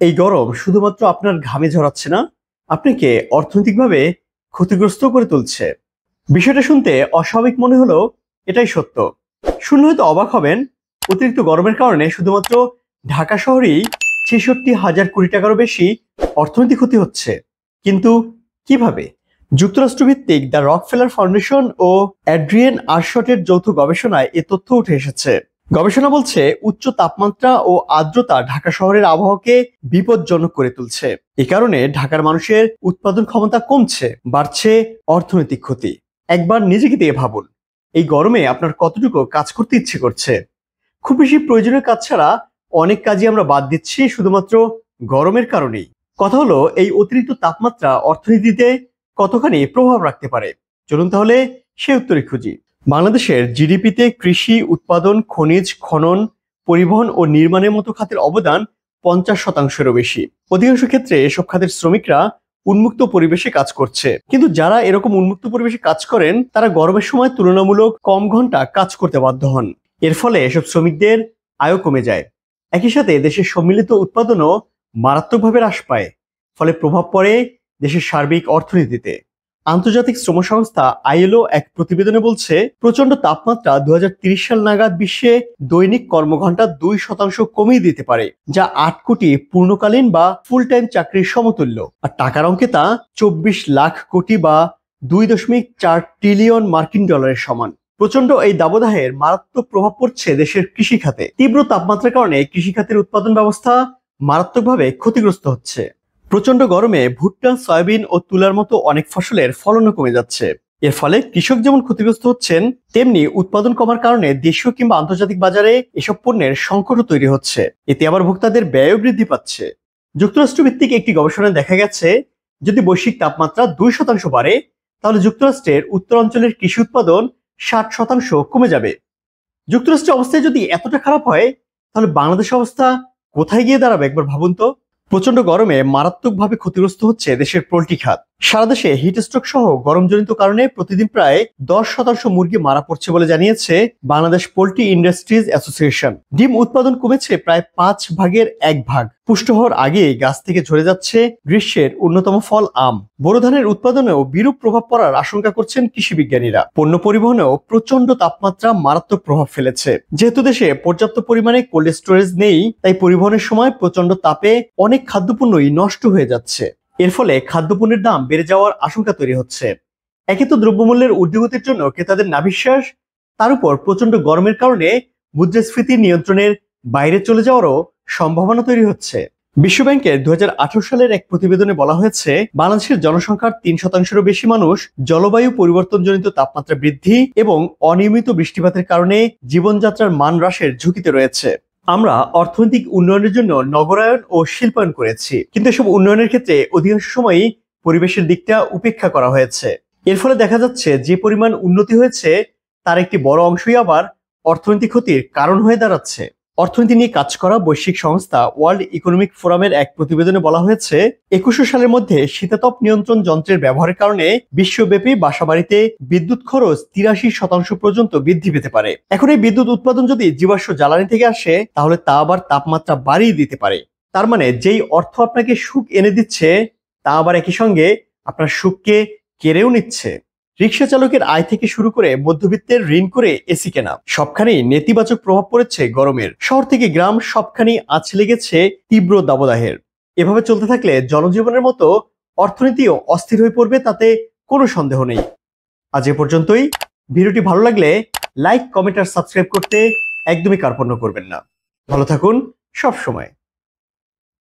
এই গরম শুধুমাত্র আপনার ঘামে ঝরাচ্ছে না, আপনাকে অর্থনৈতিকভাবে ক্ষতিগ্রস্ত করে তুলছে। বিষয়টা শুনতে অস্বাভাবিক মনে হলো, এটাই সত্য। শুনলে হয়তো অবাক হবেন, অতিরিক্ত গরমের কারণে শুধুমাত্র ঢাকা শহরেই ৬৬,০০০ কোটি টাকারও বেশি অর্থনৈতিক ক্ষতি হচ্ছে। কিন্তু কিভাবে? যুক্তরাষ্ট্রভিত্তিক দ্য রকফেলার ফাউন্ডেশন ও অ্যাড্রিয়েন আরশটের যৌথ গবেষণায় এ তথ্য উঠে এসেছে। গবেষণা বলছে, উচ্চ তাপমাত্রা ও আর্দ্রতা ঢাকা শহরের আবহাওয়াকে বিপজ্জনক করে তুলছে। এ কারণে ঢাকার মানুষের উৎপাদন ক্ষমতা কমছে, বাড়ছে অর্থনৈতিক ক্ষতি। একবার নিজেকে দিয়ে ভাবুন, এই গরমে আপনার কতটুকু কাজ করতে ইচ্ছে করছে? খুব বেশি প্রয়োজনীয় কাজ ছাড়া অনেক কাজই আমরা বাদ দিচ্ছি শুধুমাত্র গরমের কারণেই। কথা হলো, এই অতিরিক্ত তাপমাত্রা অর্থনীতিতে কতখানি প্রভাব রাখতে পারে। চলুন তাহলে সে উত্তরে খুঁজি। বাংলাদেশের জিডিপিতে কৃষি উৎপাদন, খনিজ খনন, পরিবহন ও নির্মাণের মতো খাতের অবদান ৫০%-এরও বেশি। অধিকাংশ ক্ষেত্রে এসব খাতের শ্রমিকরা উন্মুক্ত পরিবেশে কাজ করছে। কিন্তু যারা এরকম উন্মুক্ত পরিবেশে কাজ করেন, তারা গরমের সময় তুলনামূলক কম ঘন্টা কাজ করতে বাধ্য হন। এর ফলে এসব শ্রমিকদের আয়ও কমে যায়। একই সাথে দেশের সম্মিলিত উৎপাদনও মারাত্মকভাবে হ্রাস পায়। ফলে প্রভাব পড়ে দেশের সার্বিক অর্থনীতিতে। আন্তর্জাতিক শ্রম সংস্থা আইএলও এক প্রতিবেদনে বলছে, প্রচন্ড তাপমাত্রা ২০৩০ সাল নাগাদ বিশ্বে দৈনিক কর্মঘণ্টা ২% কমিয়ে দিতে পারে, যা ৮ কোটি পূর্ণকালীন বা ফুল টাইম চাকরির সমতুল্য। আর টাকার অঙ্কে তা ২৪ লাখ কোটি বা ২.৪ ট্রিলিয়ন মার্কিন ডলারের সমান। প্রচন্ড এই দাবদাহের মারাত্মক প্রভাব পড়ছে দেশের কৃষি খাতে। তীব্র তাপমাত্রার কারণে কৃষি খাতের উৎপাদন ব্যবস্থা মারাত্মকভাবে ক্ষতিগ্রস্ত হচ্ছে। প্রচন্ড গরমে ভুট্টা, সয়াবিন ও তুলার মতো অনেক ফসলের ফলনও কমে যাচ্ছে। এর ফলে কৃষক যেমন ক্ষতিগ্রস্ত হচ্ছেন, তেমনি উৎপাদন কমার কারণে দেশীয় কিংবা আন্তর্জাতিক বাজারে এসব পণ্যের সংকটও তৈরি হচ্ছে। এতে আবার ভোক্তাদের ব্যয়ও বৃদ্ধি পাচ্ছে। যুক্তরাষ্ট্র ভিত্তিক একটি গবেষণায় দেখা গেছে, যদি বৈশ্বিক তাপমাত্রা ২% বাড়ে, তাহলে যুক্তরাষ্ট্রের উত্তরাঞ্চলের কৃষি উৎপাদন ৬০% কমে যাবে। যুক্তরাষ্ট্রের অবস্থায় যদি এতটা খারাপ হয়, তাহলে বাংলাদেশের অবস্থা কোথায় গিয়ে দাঁড়াবে একবার ভাবুন তো। প্রচন্ড গরমে মারাত্মকভাবে ক্ষতিগ্রস্ত হচ্ছে দেশের পোল্ট্রি খাত। সারা দেশে হিটস্ট্রোক সহ গরমজনিত কারণে প্রতিদিন প্রায় ১০% মুরগি মারা পড়ছে বলে জানিয়েছে বাংলাদেশ পোল্ট্রি ইন্ডাস্ট্রিজ অ্যাসোসিয়েশন। ডিম উৎপাদন কমেছে প্রায় ৫/১ পুষ্ট হওয়ার আগেই গাছ থেকে ঝরে যাচ্ছে গ্রীষ্মের অন্যতম ফল আম। বোরো ধানের উৎপাদনেও বিরূপ প্রভাব পড়ার আশঙ্কা করছেন কৃষি বিজ্ঞানীরা। পণ্য পরিবহনেও প্রচন্ড তাপমাত্রা মারাত্মক প্রভাব ফেলেছে। যেহেতু দেশে পর্যাপ্ত পরিমাণে কোল্ড স্টোরেজ নেই, তাই পরিবহনের সময় প্রচন্ড তাপে অনেক খাদ্যপণ্যই নষ্ট হয়ে যাচ্ছে। এর ফলে খাদ্যপণ্যের দাম বেড়ে যাওয়ার আশঙ্কা তৈরি হচ্ছে। একে তো দ্রব্যমূল্যের ঊর্ধ্বগতির জন্য ক্রেতাদের নাভিশ্বাস, তার উপর প্রচন্ড গরমের কারণে মুদ্রাস্ফীতি নিয়ন্ত্রণের বাইরে চলে যাওয়ারও সম্ভাবনা তৈরি হচ্ছে। বিশ্বব্যাংকের ২০১৮ সালের এক প্রতিবেদনে বলা হয়েছে, বাংলাদেশের জনসংখ্যার ৩%-এরও বেশি মানুষ জলবায়ু পরিবর্তনজনিত তাপমাত্রা বৃদ্ধি এবং অনিয়মিত বৃষ্টিপাতের কারণে জীবনযাত্রার মান হ্রাসের ঝুঁকিতে রয়েছে। আমরা অর্থনৈতিক উন্নয়নের জন্য নগরায়ন ও শিল্পায়ন করেছি, কিন্তু এসব উন্নয়নের ক্ষেত্রে অধিকাংশ সময়ই পরিবেশের দিকটা উপেক্ষা করা হয়েছে। এর ফলে দেখা যাচ্ছে, যে পরিমাণ উন্নতি হয়েছে তার একটি বড় অংশই আবার অর্থনৈতিক ক্ষতির কারণ হয়ে দাঁড়াচ্ছে। অর্থনীতি নিয়ে কাজ করা বৈশ্বিক সংস্থা ওয়ার্ল্ড ইকোনমিক ফোরামের এক প্রতিবেদনে বলা হয়েছে, ২১০০ সালের মধ্যে শীতাতপ নিয়ন্ত্রণ যন্ত্রের ব্যবহারের কারণে বিশ্বব্যাপী বাসাবাড়িতে বিদ্যুৎ খরচ ৮৩% পর্যন্ত বৃদ্ধি পেতে পারে। এখন এই বিদ্যুৎ উৎপাদন যদি জীবাশ্ম জ্বালানি থেকে আসে, তাহলে তা আবার তাপমাত্রা বাড়িয়ে দিতে পারে। তার মানে যেই অর্থ আপনাকে সুখ এনে দিচ্ছে, তা আবার একই সঙ্গে আপনার সুখকে কেড়েও নিচ্ছে। রিক্সা চালকের আয় থেকে শুরু করে মধ্যবিত্তের ঋণ করে এসি কেনা, সবখানেই নেতিবাচক প্রভাব পড়েছে গরমের। শহর থেকে গ্রাম সবখানেই আঁচ লেগেছে তীব্র দাবদাহের। এভাবে চলতে থাকলে জনজীবনের মতো অর্থনীতিও অস্থির হয়ে পড়বে, তাতে কোনো সন্দেহ নেই। আজ এ পর্যন্তই। ভিডিওটি ভালো লাগলে লাইক, কমেন্ট আর সাবস্ক্রাইব করতে একদমই কার্পণ্য করবেন না। ভালো থাকুন সব সময়।